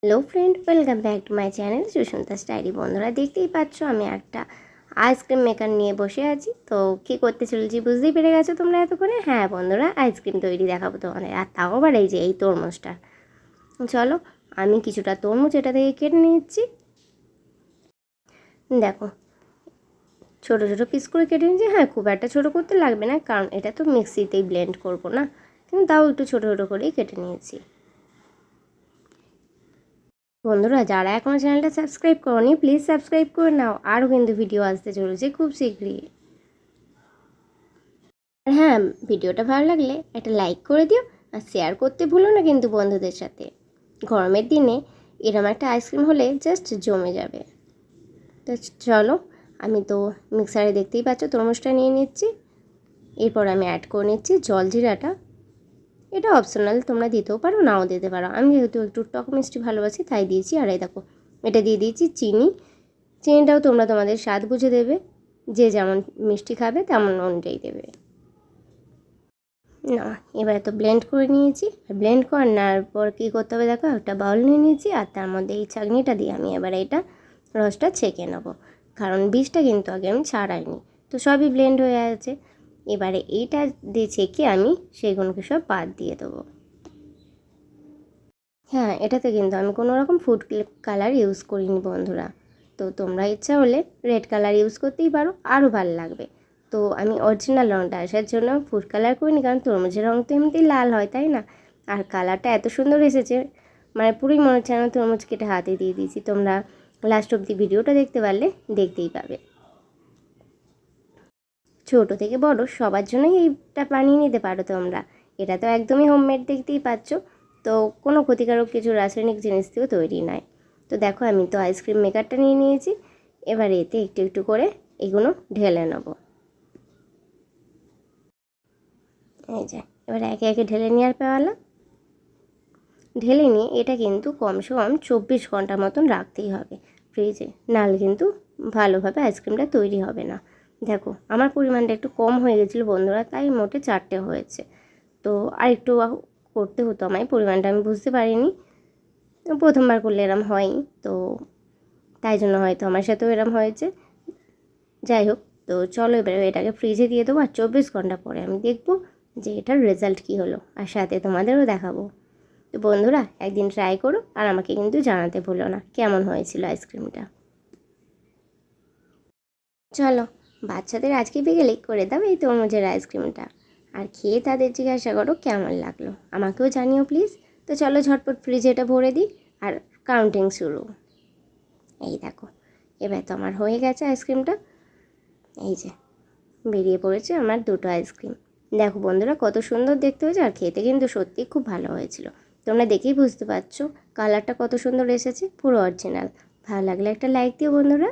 Hello friend, welcome back to my channel Sushmita diary. বন্ধুরা দেখতেই পাচ্ছ আমি একটা আইসক্রিম মেকার নিয়ে বসে আছি। তো কী করতে চলেছি বুঝতেই পেরে গেছো তোমরা এতক্ষণে। হ্যাঁ বন্ধুরা, আইসক্রিম তৈরি দেখাবো তোমাদের। আর তাও আবার এই যে এই তরমুজটা। চলো আমি কিছুটা তরমুজ এটা থেকে কেটে নিচ্ছি। দেখো ছোটো ছোটো পিস করে কেটে নিচ্ছি। হ্যাঁ, খুব একটা ছোটো করতে লাগবে না, কারণ এটা তো মিক্সিতেই ব্লেন্ড করবো না, কিন্তু তাও একটু ছোটো ছোটো করেই কেটে নিয়েছি। বন্ধুরা যারা এখনও চ্যানেলটা সাবস্ক্রাইব করোনি প্লিজ সাবস্ক্রাইব করে নাও, আরও কিন্তু ভিডিও আসতে চলেছে খুব শীঘ্রই। আর হ্যাঁ, ভিডিওটা ভালো লাগলে একটা লাইক করে দিও আর শেয়ার করতে ভুলো না কিন্তু বন্ধুদের সাথে। গরমের দিনে এরম একটা আইসক্রিম হলে জাস্ট জমে যাবে। তো চলো, আমি তো মিক্সারে দেখতেই পাচ্ছ তরমুজটা নিয়ে নিচ্ছি। এরপর আমি অ্যাড করে নিচ্ছি জলজিরাটা। এটা অপশনাল, তোমরা দিতেও পারো নাও দিতে পারো। আমি যেহেতু একটু টক মিষ্টি ভালোবাসি তাই দিয়েছি। আর এই দেখো এটা দিয়ে দিয়েছি চিনি। চিনিটাও তোমরা তোমাদের স্বাদ বুঝে দেবে, যে যেমন মিষ্টি খাবে তেমন অনুযায়ী দেবে। না, এবারে তো ব্লেন্ড করে নিয়েছি। আর ব্লেন্ড করার পর কী করতে হবে দেখো, একটা বাউল নিয়ে নিয়েছি আর তার মধ্যে এই ছাঁকনিটা দিয়ে আমি এবারে এটা রসটা ছেঁকে নেবো, কারণ বীজটা কিন্তু আগে আমি ছাড়াইনি। তো সবই ব্লেন্ড হয়ে আছে। এবারে এইটা দিয়ে ছেঁকে আমি সেগুলোকে সব বাদ দিয়ে দেবো। হ্যাঁ, এটাতে কিন্তু আমি কোনো রকম ফুড কালার ইউজ করিনি বন্ধুরা। তো তোমরা ইচ্ছা হলে রেড কালার ইউজ করতেই পারো, আরও ভালো লাগবে। তো আমি অরিজিনাল রঙটা আসার জন্য ফুড কালার করিনি, কারণ তরমুজের রঙ তো এমনিতেই লাল হয় তাই না। আর কালারটা এত সুন্দর এসেছে, মানে পুরোই মনে হচ্ছে আমি তরমুজ কেটে হাতে দিয়ে দিয়েছি। তোমরা লাস্ট অবধি ভিডিওটা দেখতে পারলে দেখতেই পাবে। ছোটো থেকে বড় সবার জন্যই এইটা বানিয়ে নিতে পারো তোমরা। এটা তো একদমই হোমমেড, দেখতেই পাচ্ছ। তো কোনো ক্ষতিকারক কিছু রাসায়নিক জিনিস দিয়েও তৈরি নয়। তো দেখো আমি তো আইসক্রিম মেকারটা নিয়ে নিয়েছি। এবার এতে একটু একটু করে এগুলো ঢেলে নেব। এই যে এবার একে একে ঢেলে নেওয়ার পালা। ঢেলে নিয়ে এটা কিন্তু কমসে কম 24 ঘন্টার মতন রাখতেই হবে ফ্রিজে, নাহলে কিন্তু ভালোভাবে আইসক্রিমটা তৈরি হবে না। দেখো আমার পরিমাণটা একটু কম হয়ে গেছিলো বন্ধুরা, তাই মোটে 4টে হয়েছে। তো আর একটু করতে হতো আমায়, পরিমাণটা আমি বুঝতে পারিনি। প্রথমবার করলে এরম হয়ই, তো তাই জন্য হয়তো আমার সাথেও এরম হয়েছে। যাই হোক, তো চলো এবারে এটাকে ফ্রিজে দিয়ে দেবো। আর 24 ঘন্টা পরে আমি দেখবো যে এটার রেজাল্ট কী হলো, আর সাথে তোমাদেরও দেখাবো। তো বন্ধুরা একদিন ট্রাই করো আর আমাকে কিন্তু জানাতে ভুলো না কেমন হয়েছিল আইসক্রিমটা। চলো বাচ্চাদের আজকে বিকেলেই করে দাও এই তরমুজের আইসক্রিমটা, আর খেয়ে তাদের জিজ্ঞাসা করো কেমন লাগলো, আমাকেও জানিও প্লিজ। তো চলো ঝটপট ফ্রিজে এটা ভরে দিই আর কাউন্টিং শুরু। এই দেখো এবার তো আমার হয়ে গেছে আইসক্রিমটা। এই যে বেরিয়ে পড়েছে আমার 2টো আইসক্রিম। দেখো বন্ধুরা কত সুন্দর দেখতে হয়েছে, আর খেতে কিন্তু সত্যিই খুব ভালো হয়েছিল। তোমরা দেখেই বুঝতে পারছো কালারটা কত সুন্দর এসেছে, পুরো অরিজিনাল। ভালো লাগলে একটা লাইক দিও বন্ধুরা।